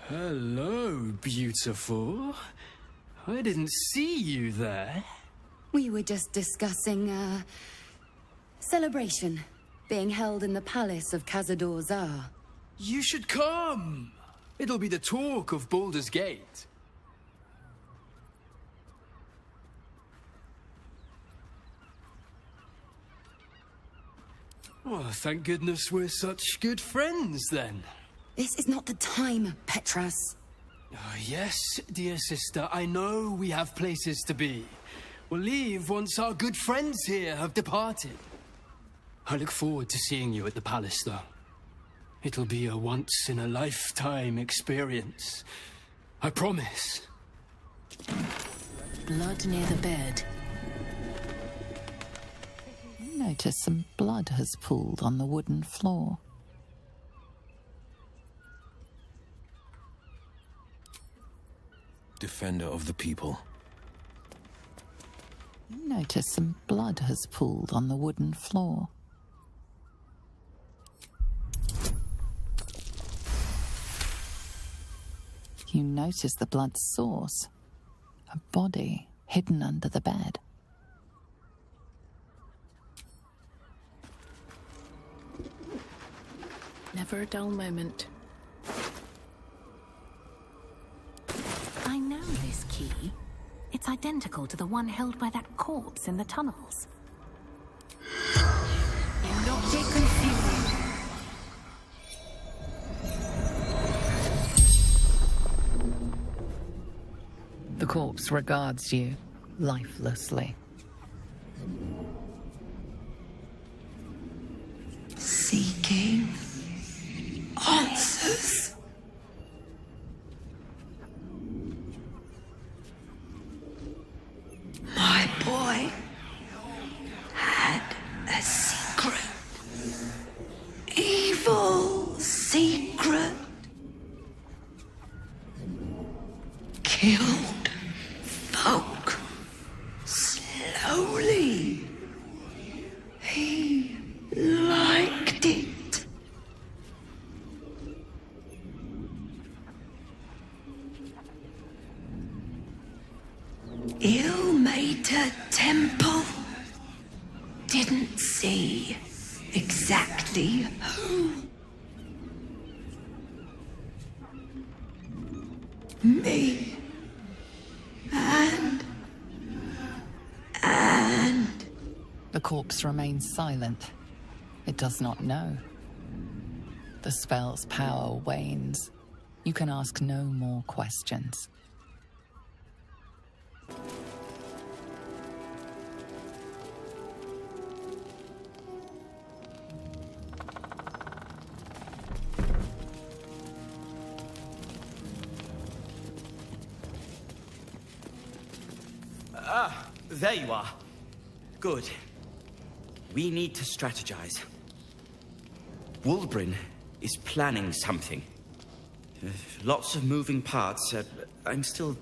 Hello, beautiful. I didn't see you there. We were just discussing, celebration being held in the palace of Khazad-dûr-Zar. You should come. It'll be the talk of Baldur's Gate. Oh, thank goodness we're such good friends, then. This is not the time, Petras. Oh, yes, dear sister, I know we have places to be. We'll leave once our good friends here have departed. I look forward to seeing you at the palace, though. It'll be a once-in-a-lifetime experience. I promise. Blood near the bed. You notice some blood has pooled on the wooden floor. Defender of the people. You notice some blood has pooled on the wooden floor. You notice the blood's source. A body hidden under the bed. Never a dull moment. I know this key. It's identical to the one held by that corpse in the tunnels. Do not get confused. The corpse regards you lifelessly. Seeking answers. My boy had a secret. Evil secret. Killed folk slowly. He liked it. Ill-mater temple. Didn't see exactly who. Me. And... The corpse remains silent. It does not know. The spell's power wanes. You can ask no more questions. Ah, there you are. Good. We need to strategize. Wulbren is planning something. Lots of moving parts. I'm still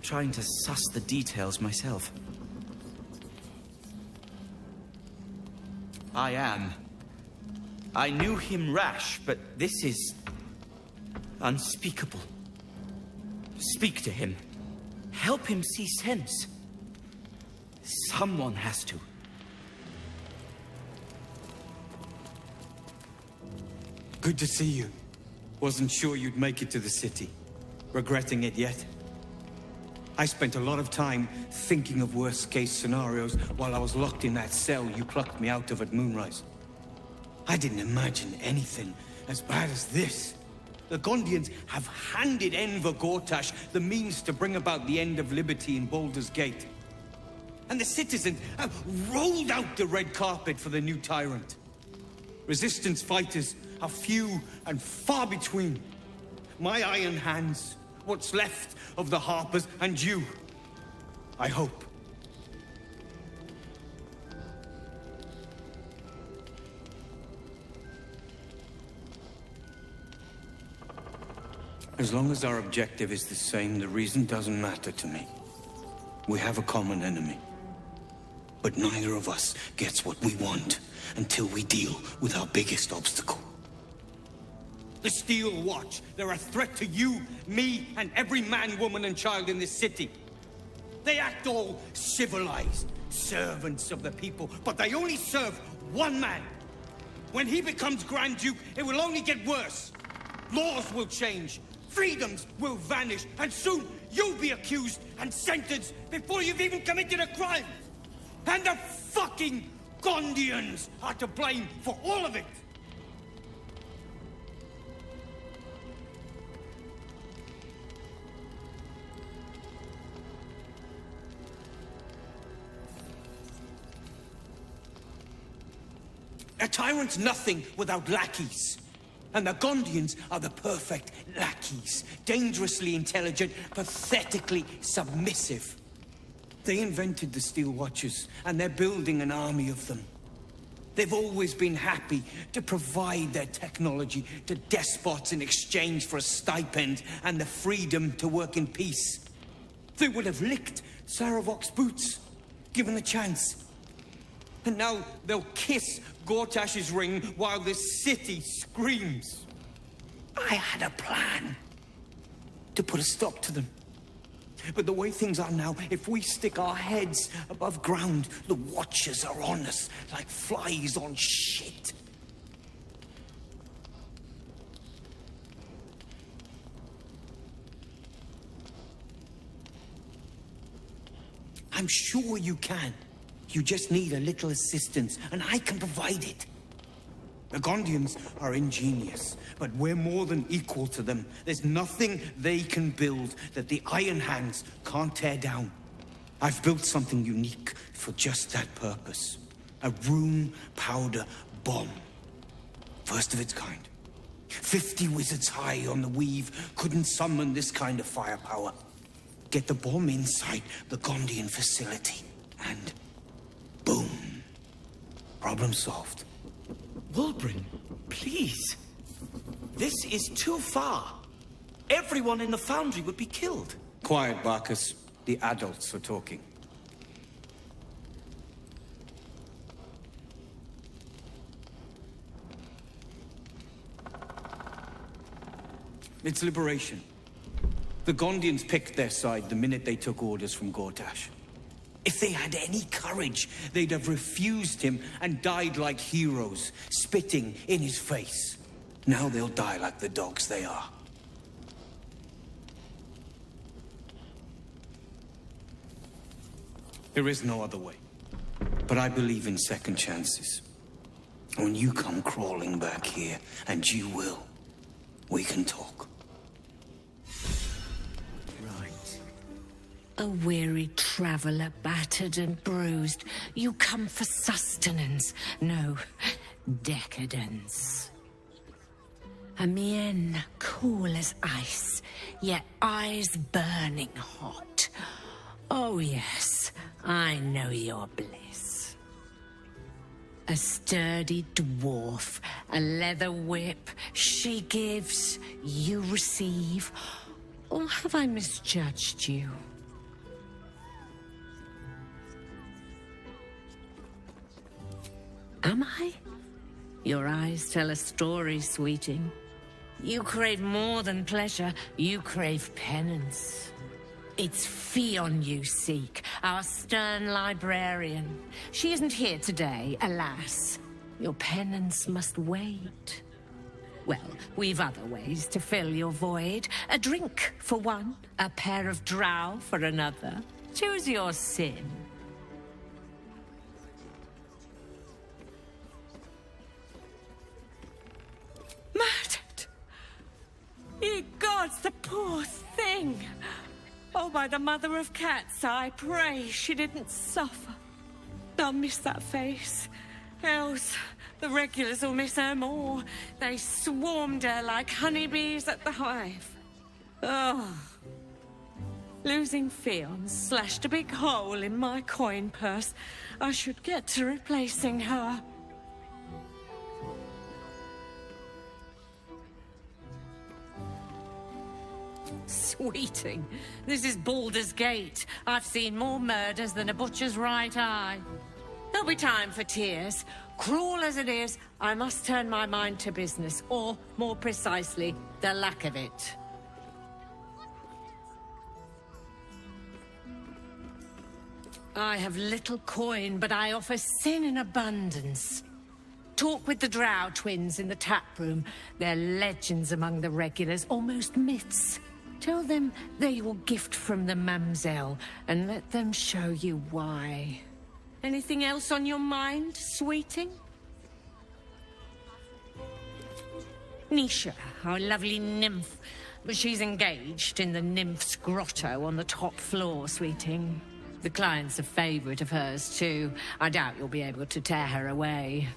trying to suss the details myself. I am. I knew him rash, but this is unspeakable. Speak to him. Help him see sense. Someone has to. Good to see you. Wasn't sure you'd make it to the city. Regretting it yet? I spent a lot of time thinking of worst-case scenarios while I was locked in that cell you plucked me out of at Moonrise. I didn't imagine anything as bad as this. The Gondians have handed Enver Gortash the means to bring about the end of liberty in Baldur's Gate. And the citizens have rolled out the red carpet for the new tyrant. Resistance fighters are few and far between. My iron hands, what's left of the Harpers, and you, I hope. As long as our objective is the same, the reason doesn't matter to me. We have a common enemy. But neither of us gets what we want until we deal with our biggest obstacle. The Steel Watch. They're a threat to you, me, and every man, woman, and child in this city. They act all civilized, servants of the people, but they only serve one man. When he becomes Grand Duke, it will only get worse. Laws will change, freedoms will vanish, and soon you'll be accused and sentenced before you've even committed a crime. And the fucking Gondians are to blame for all of it. A tyrant's nothing without lackeys. And the Gondians are the perfect lackeys. Dangerously intelligent, pathetically submissive. They invented the Steel Watchers, and they're building an army of them. They've always been happy to provide their technology to despots in exchange for a stipend and the freedom to work in peace. They would have licked Saravok's boots, given a chance. And now they'll kiss Gortash's ring while this city screams. I had a plan to put a stop to them. But the way things are now, if we stick our heads above ground, the Watchers are on us like flies on shit. I'm sure you can. You just need a little assistance, and I can provide it. The Gondians are ingenious, but we're more than equal to them. There's nothing they can build that the Iron Hands can't tear down. I've built something unique for just that purpose. A rune powder bomb. First of its kind. 50 wizards high on the weave couldn't summon this kind of firepower. Get the bomb inside the Gondian facility, and boom. Problem solved. Wulbren, please. This is too far. Everyone in the Foundry would be killed. Quiet, Barcus. The adults are talking. It's liberation. The Gondians picked their side the minute they took orders from Gortash. If they had any courage, they'd have refused him and died like heroes, spitting in his face. Now they'll die like the dogs they are. There is no other way. But I believe in second chances. When you come crawling back here, and you will, we can talk. A weary traveler, battered and bruised. You come for sustenance, no decadence. A mien cool as ice, yet eyes burning hot. Oh yes, I know your bliss. A sturdy dwarf, a leather whip. She gives, you receive. Or have I misjudged you? Am I? Your eyes tell a story, sweeting. You crave more than pleasure, you crave penance. It's Fionn you seek, our stern librarian. She isn't here today, alas. Your penance must wait. Well, we've other ways to fill your void. A drink for one, a pair of drow for another. Choose your sin. Murdered! Ye gods, the poor thing! Oh, by the mother of cats, I pray she didn't suffer. I'll miss that face. Else, the regulars will miss her more. They swarmed her like honeybees at the hive. Oh. Losing Fionn slashed a big hole in my coin purse. I should get to replacing her. Sweeting, this is Baldur's Gate. I've seen more murders than a butcher's right eye. There'll be time for tears. Cruel as it is, I must turn my mind to business, or, more precisely, the lack of it. I have little coin, but I offer sin in abundance. Talk with the Drow Twins in the tap room. They're legends among the regulars, almost myths. Tell them they're your gift from the Mamselle, and let them show you why. Anything else on your mind, sweeting? Nisha, our lovely nymph. But she's engaged in the nymph's grotto on the top floor, sweeting. The client's a favorite of hers, too. I doubt you'll be able to tear her away.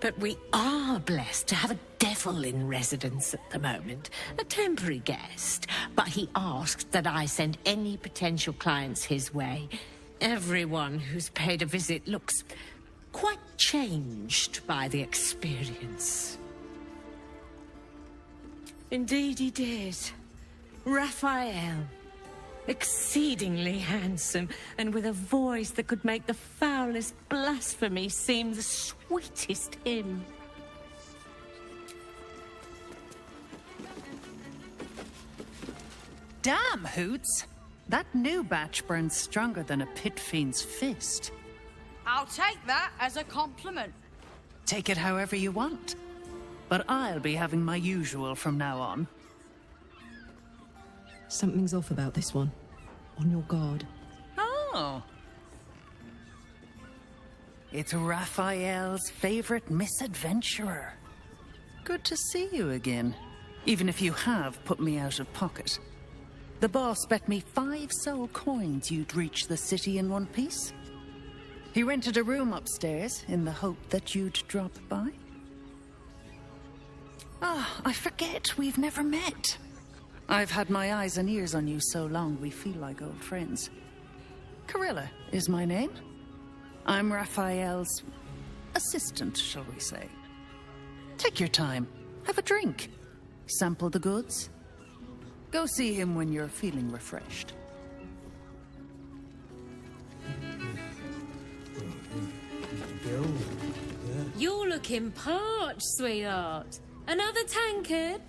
But we are blessed to have a devil in residence at the moment. A temporary guest. But he asked that I send any potential clients his way. Everyone who's paid a visit looks quite changed by the experience. Indeed he did. Raphael. Exceedingly handsome, and with a voice that could make the foulest blasphemy seem the sweetest hymn. Damn, Hoots! That new batch burns stronger than a pit fiend's fist. I'll take that as a compliment. Take it however you want. But I'll be having my usual from now on. Something's off about this one. On your guard. Oh. It's Raphael's favorite misadventurer. Good to see you again. Even if you have put me out of pocket. The boss bet me 5 soul coins you'd reach the city in one piece. He rented a room upstairs in the hope that you'd drop by. I forget we've never met. I've had my eyes and ears on you so long we feel like old friends. Carilla is my name. I'm Raphael's assistant, shall we say. Take your time. Have a drink. Sample the goods. Go see him when you're feeling refreshed. You're looking parched, sweetheart. Another tankard?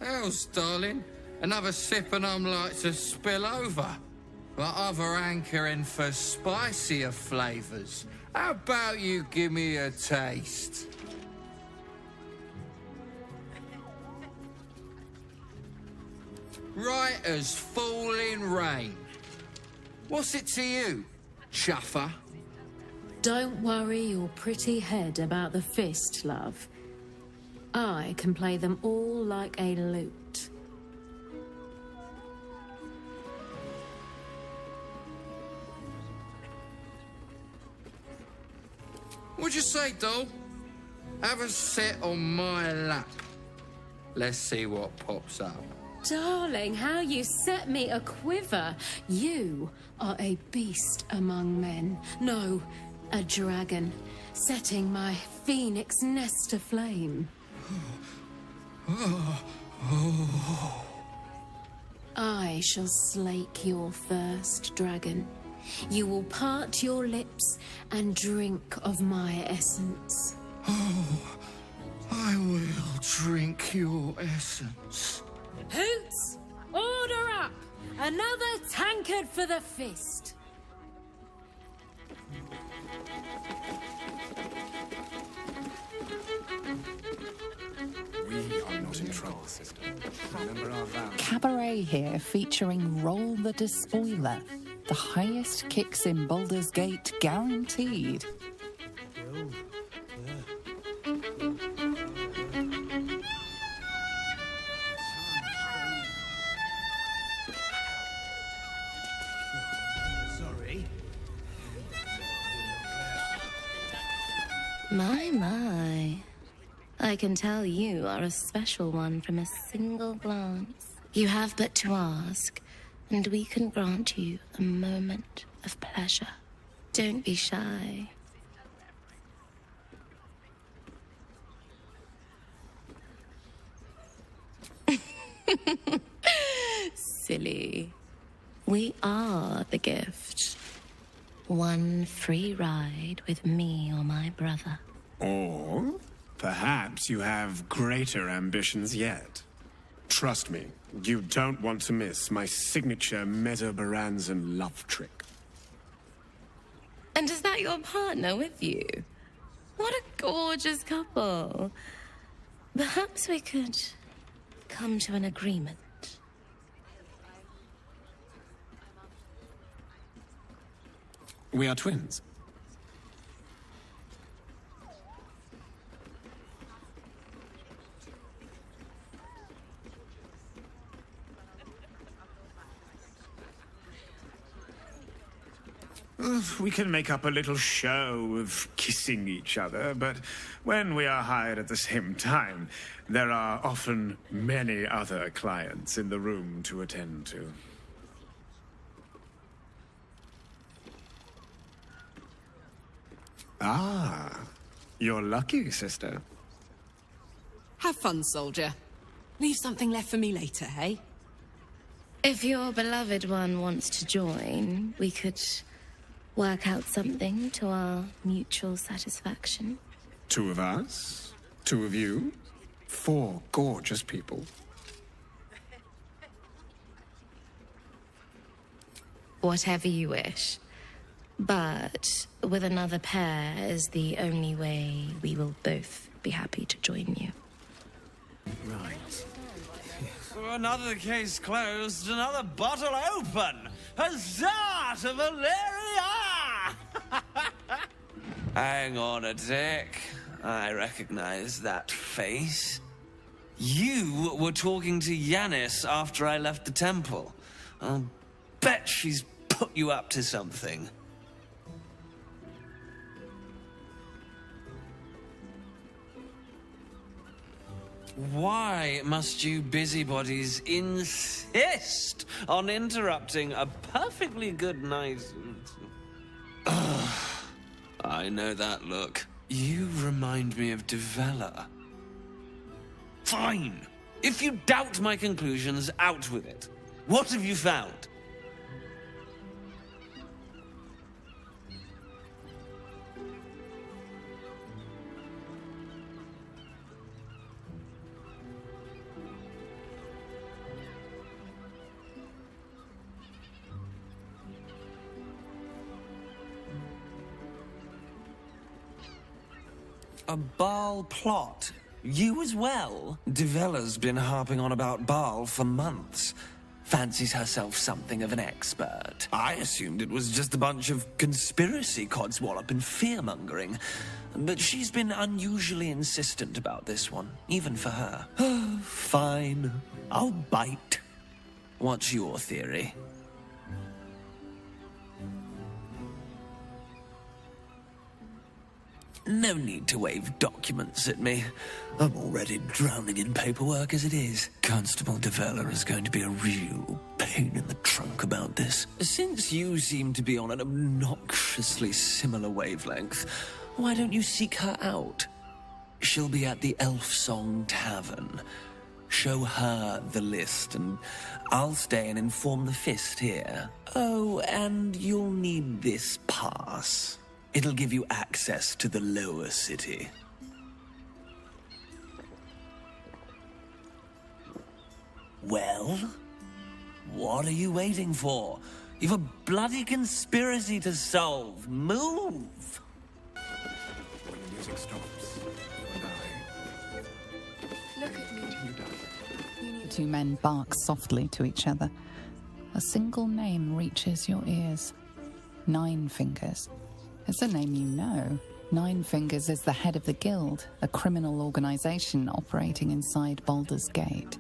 How's, darling? Another sip and I'm like to spill over. But other hankering for spicier flavours. How about you give me a taste? Right as falling rain. What's it to you, chuffer? Don't worry your pretty head about the fist, love. I can play them all like a lute. What'd you say, doll? Have a sit on my lap. Let's see what pops up. Darling, how you set me a quiver. You are a beast among men. No, a dragon, setting my phoenix nest aflame. I shall slake your thirst, dragon. You will part your lips and drink of my essence. Oh, I will drink your essence. Hoots, order up! Another tankard for the fist. We are not in trouble, sister. Remember our vows. Cabaret here featuring Roll the Despoiler. The highest kicks in Baldur's Gate guaranteed. Sorry. My. I can tell you are a special one from a single glance. You have but to ask, and we can grant you a moment of pleasure. Don't be shy. silly. We are the gift. One free ride with me or my brother. Or perhaps you have greater ambitions yet. Trust me, you don't want to miss my signature Mesobaranzan love trick. And is that your partner with you? What a gorgeous couple. Perhaps we could come to an agreement. We are twins. We can make up a little show of kissing each other, but when we are hired at the same time, there are often many other clients in the room to attend to. Ah, you're lucky, sister. Have fun, soldier. Leave something left for me later, hey? If your beloved one wants to join, we could work out something to our mutual satisfaction. 2 of us? 2 of you? 4 gorgeous people. Whatever you wish. But with another pair is the only way we will both be happy to join you. Right. Another case closed, another bottle open! Huzzah to Valeria! Hang on a tick. I recognize that face. You were talking to Yanis after I left the temple. I'll bet she's put you up to something. Why must you busybodies insist on interrupting a perfectly good night? I know that look. You remind me of Devella. Fine. If you doubt my conclusions, out with it. What have you found? A Baal plot? You as well? Devella's been harping on about Baal for months. Fancies herself something of an expert. I assumed it was just a bunch of conspiracy codswallop and fear-mongering. But she's been unusually insistent about this one, even for her. Fine. I'll bite. What's your theory? No need to wave documents at me. I'm already drowning in paperwork as it is. Constable Devella is going to be a real pain in the trunk about this. Since you seem to be on an obnoxiously similar wavelength, why don't you seek her out? She'll be at the Elf Song Tavern. Show her the list, and I'll stay and inform the Fist here. Oh, and you'll need this pass. It'll give you access to the lower city. Well? What are you waiting for? You've a bloody conspiracy to solve. Move! When the music stops, you and I... Look at me. The 2 men bark softly to each other. A single name reaches your ears. 9 Fingers. It's a name you know. 9 Fingers is the head of the Guild, a criminal organization operating inside Baldur's Gate.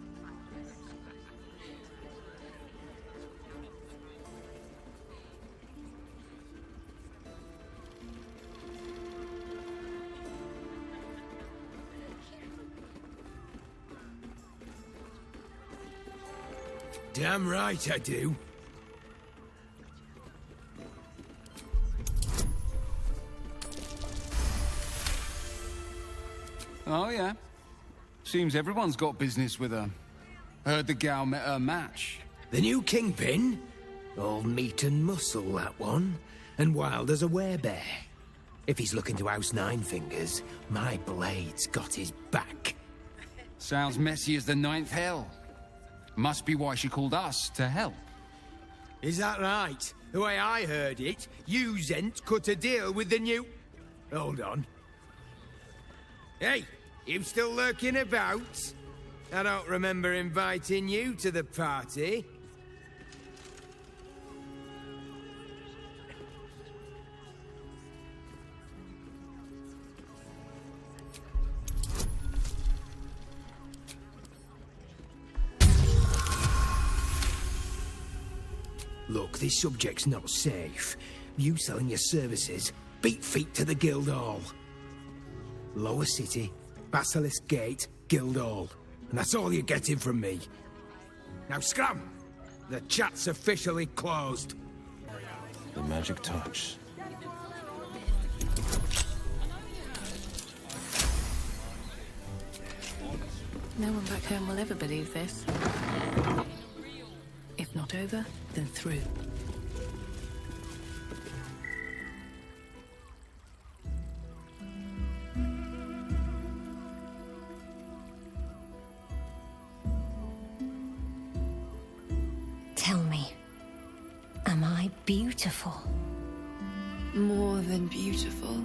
Damn right I do. Oh, yeah. Seems everyone's got business with her. Heard the gal met her match. The new kingpin? All meat and muscle, that one. And wild as a werebear. If he's looking to oust Nine Fingers, my blade's got his back. Sounds messy as the ninth hell. Must be why she called us to help. Is that right? The way I heard it, you Zent cut a deal with the new... Hold on. Hey, you still lurking about? I don't remember inviting you to the party. Look, this subject's not safe. You selling your services, beat feet to the Guildhall. Lower City, Basilisk Gate, Guildhall. And that's all you're getting from me. Now scram! The chat's officially closed. The magic touch. No one back home will ever believe this. If not over, then through. Tell me, am I beautiful? More than beautiful.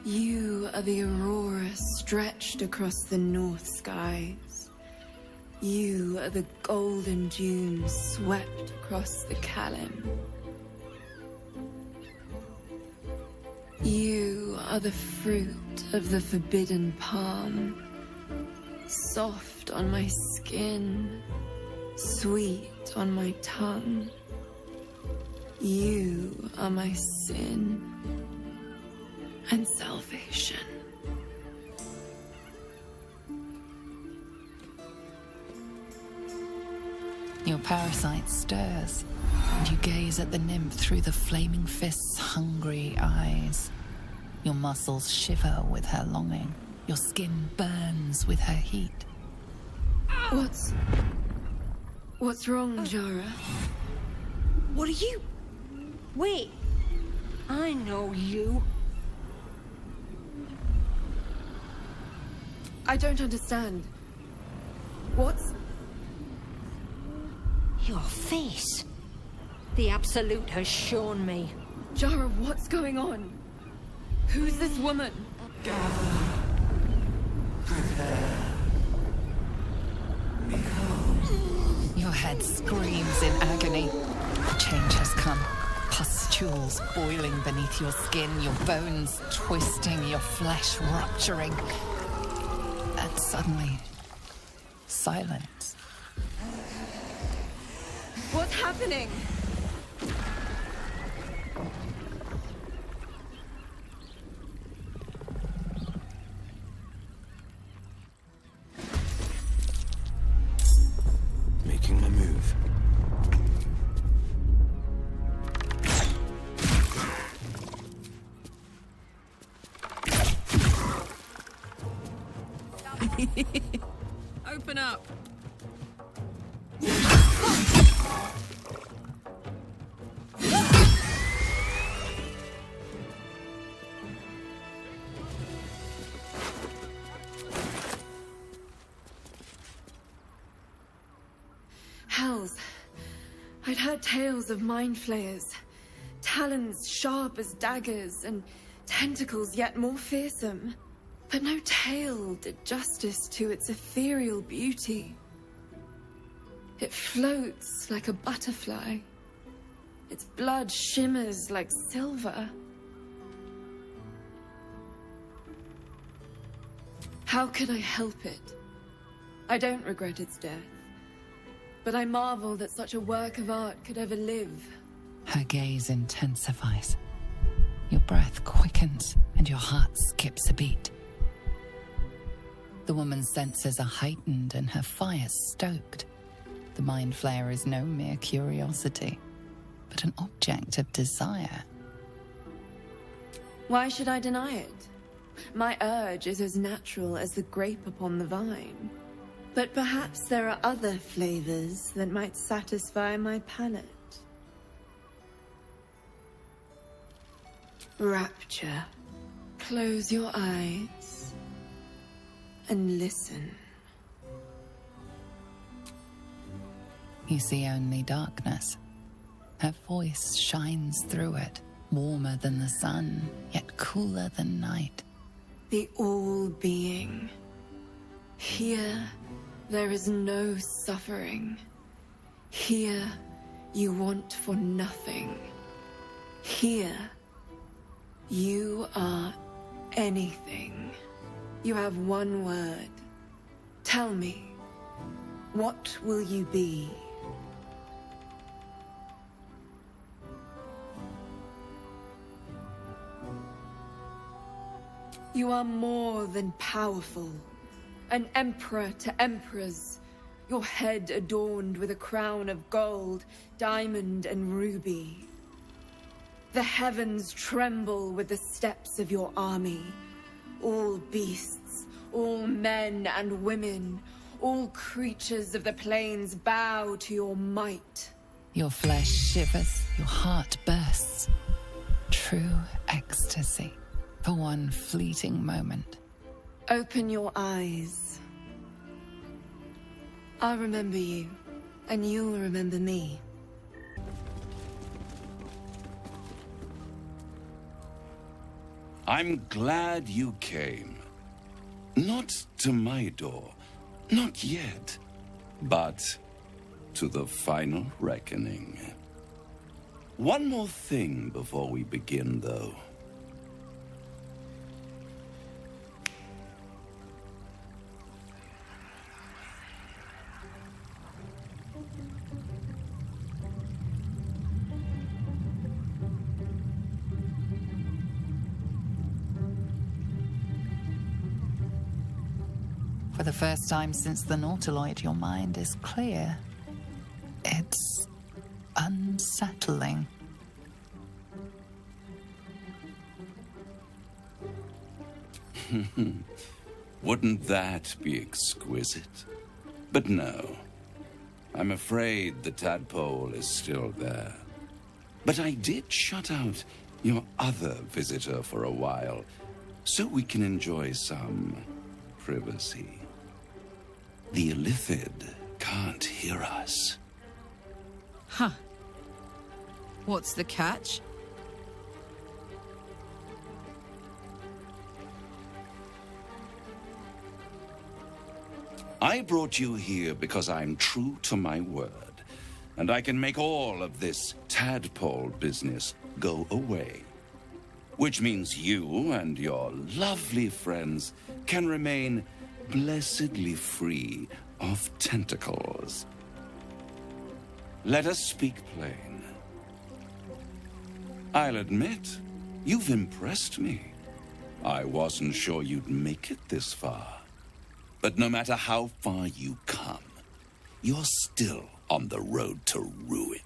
You are the aurora stretched across the north skies. You are the golden dunes swept across the Calim. You are the fruit of the forbidden palm, soft on my skin, sweet on my tongue. You are my sin and salvation. Your parasite stirs, and you gaze at the nymph through the flaming fist's hungry eyes. Your muscles shiver with her longing. Your skin burns with her heat. What's wrong, Jara? What are you? Wait. I know you. I don't understand. What's... Your face. The Absolute has shown me. Jara, what's going on? Who's this woman? Your head screams in agony. Change has come. Pustules boiling beneath your skin, your bones twisting, your flesh rupturing. And suddenly, silence. What's happening? Making my move. Open up. Hells. I'd heard tales of mind flayers. Talons sharp as daggers and tentacles yet more fearsome. But no tale did justice to its ethereal beauty. It floats like a butterfly. Its blood shimmers like silver. How could I help it? I don't regret its death. But I marvel that such a work of art could ever live. Her gaze intensifies. Your breath quickens and your heart skips a beat. The woman's senses are heightened and her fire stoked. The mind flayer is no mere curiosity, but an object of desire. Why should I deny it? My urge is as natural as the grape upon the vine. But perhaps there are other flavors that might satisfy my palate. Rapture. Close your eyes and listen. You see only darkness. Her voice shines through it, warmer than the sun, yet cooler than night. The All-Being. Here, there is no suffering. Here, you want for nothing. Here, you are anything. You have one word. Tell me, what will you be? You are more than powerful. An emperor to emperors. Your head adorned with a crown of gold, diamond and ruby. The heavens tremble with the steps of your army. All beasts, all men and women, all creatures of the plains bow to your might. Your flesh shivers, your heart bursts. True ecstasy. For one fleeting moment. Open your eyes. I'll remember you, and you'll remember me. I'm glad you came. Not to my door, not yet, but to the final reckoning. One more thing before we begin, though. For the first time since the Nautiloid, your mind is clear. It's unsettling. Wouldn't that be exquisite? But no. I'm afraid the tadpole is still there. But I did shut out your other visitor for a while, so we can enjoy some privacy. The Illithid can't hear us. Huh. What's the catch? I brought you here because I'm true to my word, and I can make all of this tadpole business go away. Which means you and your lovely friends can remain blessedly free of tentacles. Let us speak plain. I'll admit, you've impressed me. I wasn't sure you'd make it this far. But no matter how far you come, you're still on the road to ruin.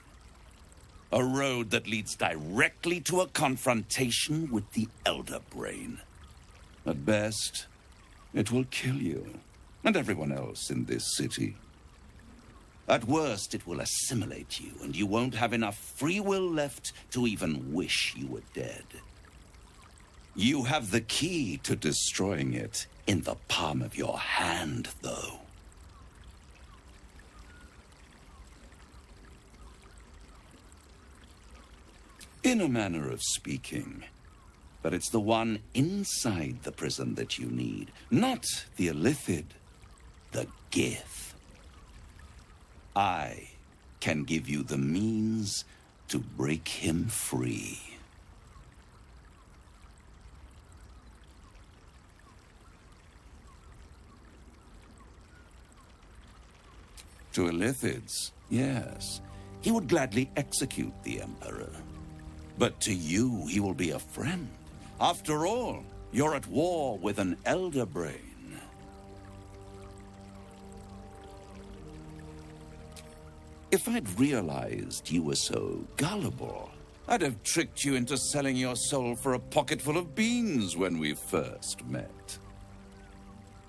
A road that leads directly to a confrontation with the Elder Brain. At best, it will kill you, and everyone else in this city. At worst, it will assimilate you, and you won't have enough free will left to even wish you were dead. You have the key to destroying it in the palm of your hand, though. In a manner of speaking. But it's the one inside the prison that you need, not the Illithid, the Gith. I can give you the means to break him free. To Illithids, yes, he would gladly execute the Emperor. But to you, he will be a friend. After all, you're at war with an Elder Brain. If I'd realized you were so gullible, I'd have tricked you into selling your soul for a pocketful of beans when we first met.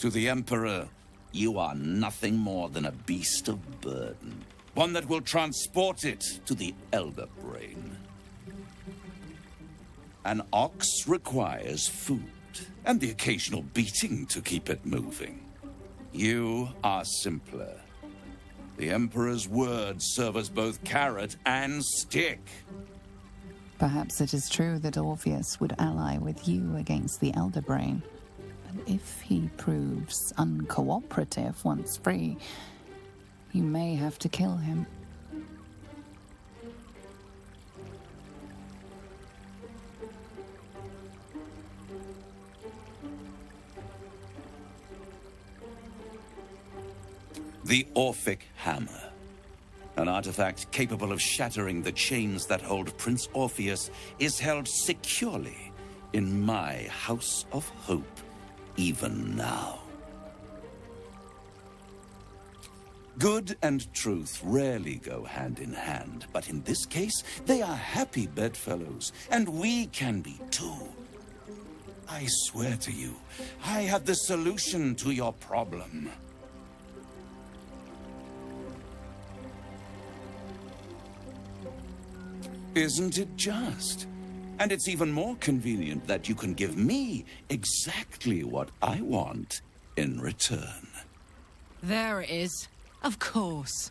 To the Emperor, you are nothing more than a beast of burden. One that will transport it to the Elder Brain. An ox requires food, and the occasional beating to keep it moving. You are simpler. The Emperor's words serve as both carrot and stick. Perhaps it is true that Orpheus would ally with you against the Elder Brain. But if he proves uncooperative once free, you may have to kill him. The Orphic Hammer. An artifact capable of shattering the chains that hold Prince Orpheus is held securely in my House of Hope, even now. Good and truth rarely go hand in hand, but in this case, they are happy bedfellows, and we can be too. I swear to you, I have the solution to your problem. Isn't it just? And it's even more convenient that you can give me exactly what I want in return. There it is. Of course.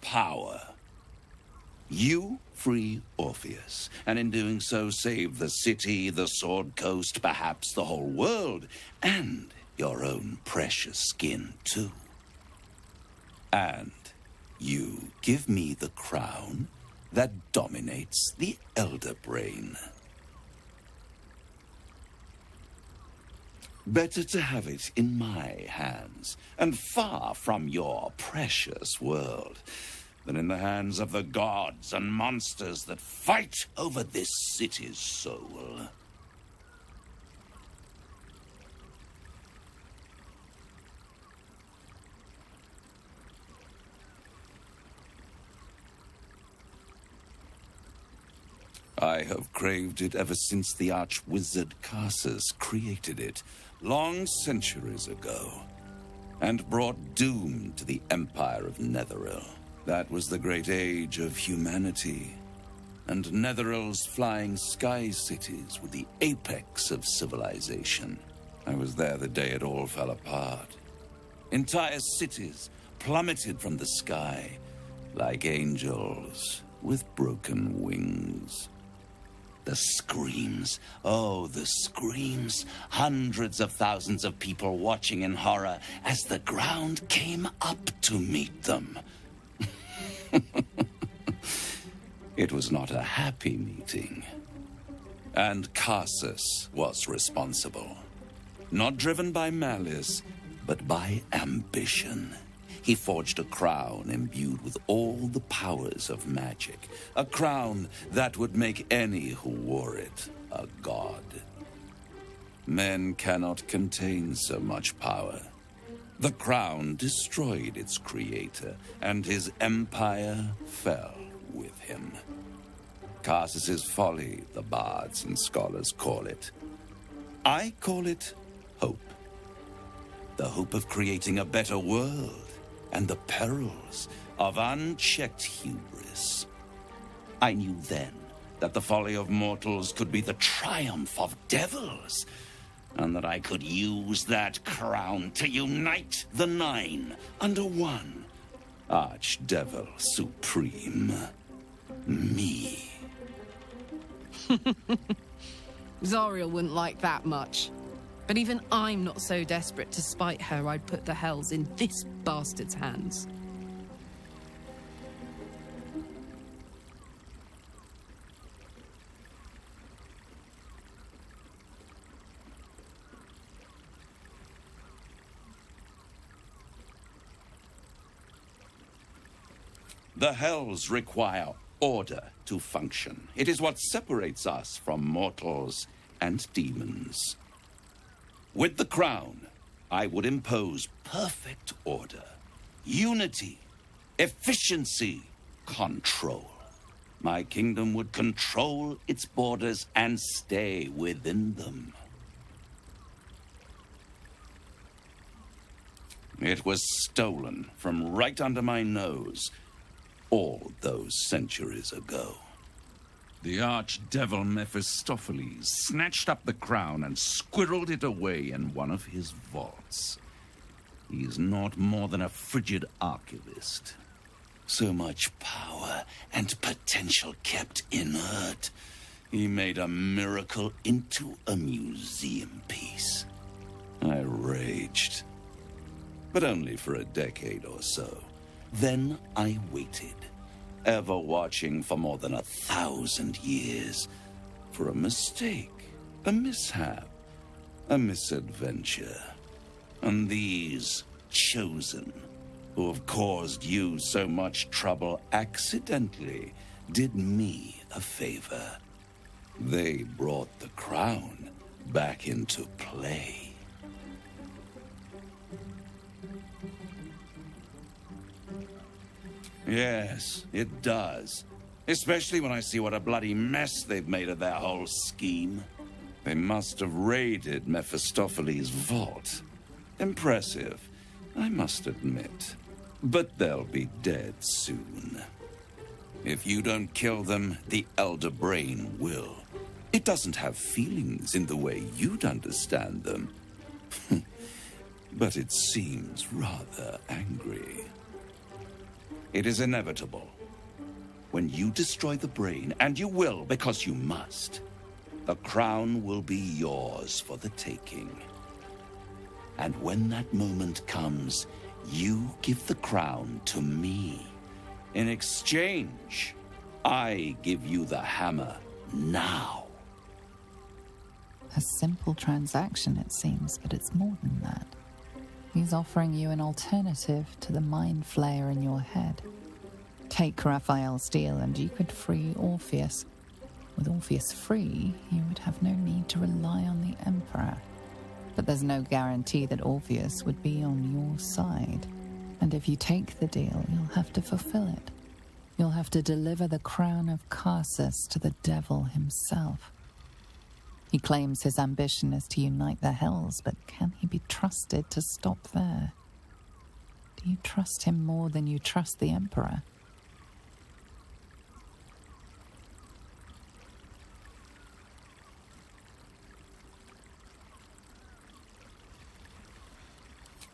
Power. You free Orpheus, and in doing so save the city, the Sword Coast, perhaps the whole world, and your own precious skin too. And you give me the crown that dominates the Elder Brain. Better to have it in my hands, and far from your precious world, than in the hands of the gods and monsters that fight over this city's soul. I have craved it ever since the arch-wizard Carsus created it, long centuries ago, and brought doom to the Empire of Netheril. That was the great age of humanity, and Netheril's flying sky cities were the apex of civilization. I was there the day it all fell apart. Entire cities plummeted from the sky, like angels with broken wings. The screams, oh, the screams. Hundreds of thousands of people watching in horror as the ground came up to meet them. It was not a happy meeting. And Carsus was responsible. Not driven by malice, but by ambition. He forged a crown imbued with all the powers of magic. A crown that would make any who wore it a god. Men cannot contain so much power. The crown destroyed its creator, and his empire fell with him. Carsus's folly, the bards and scholars call it. I call it hope. The hope of creating a better world, and the perils of unchecked hubris. I knew then that the folly of mortals could be the triumph of devils, and that I could use that crown to unite the Nine under one Archdevil Supreme. Me. Zariel wouldn't like that much. But even I'm not so desperate to spite her I'd put the hells in this bastard's hands. The hells require order to function. It is what separates us from mortals and demons. With the crown, I would impose perfect order, unity, efficiency, control. my kingdom would control its borders and stay within them. It was stolen from right under my nose all those centuries ago. The archdevil Mephistopheles snatched up the crown and squirreled it away in one of his vaults. He is not more than a frigid archivist. So much power and potential kept inert. He made a miracle into a museum piece. I raged. But only for a decade or so. Then I waited, ever watching for more than 1,000 years, for a mistake, a mishap, a misadventure. And these chosen, who have caused you so much trouble accidentally, did me a favor. They brought the crown back into play. Yes, it does. Especially when I see what a bloody mess they've made of their whole scheme. They must have raided Mephistopheles' vault. Impressive, I must admit. But they'll be dead soon. If you don't kill them, the Elder Brain will. It doesn't have feelings in the way you'd understand them. But it seems rather angry. It is inevitable. When you destroy the brain, and you will because you must, the crown will be yours for the taking. And when that moment comes, you give the crown to me. In exchange, I give you the hammer now. A simple transaction, it seems, but it's more than that. He's offering you an alternative to the mind flayer in your head. Take Raphael's deal and you could free Orpheus. With Orpheus free, you would have no need to rely on the Emperor. But there's no guarantee that Orpheus would be on your side. And if you take the deal, you'll have to fulfill it. You'll have to deliver the crown of Karsus to the devil himself. He claims his ambition is to unite the Hells, but can he be trusted to stop there? Do you trust him more than you trust the Emperor?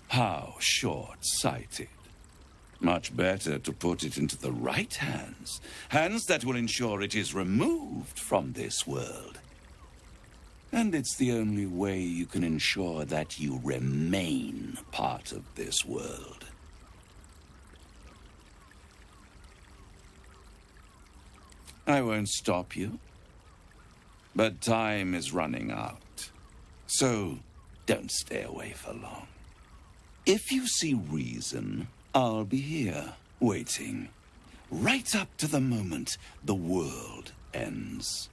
How short-sighted. Much better to put it into the right hands. Hands that will ensure it is removed from this world. And it's the only way you can ensure that you remain part of this world. I won't stop you. But time is running out. So don't stay away for long. If you see reason, I'll be here, waiting. Right up to the moment the world ends.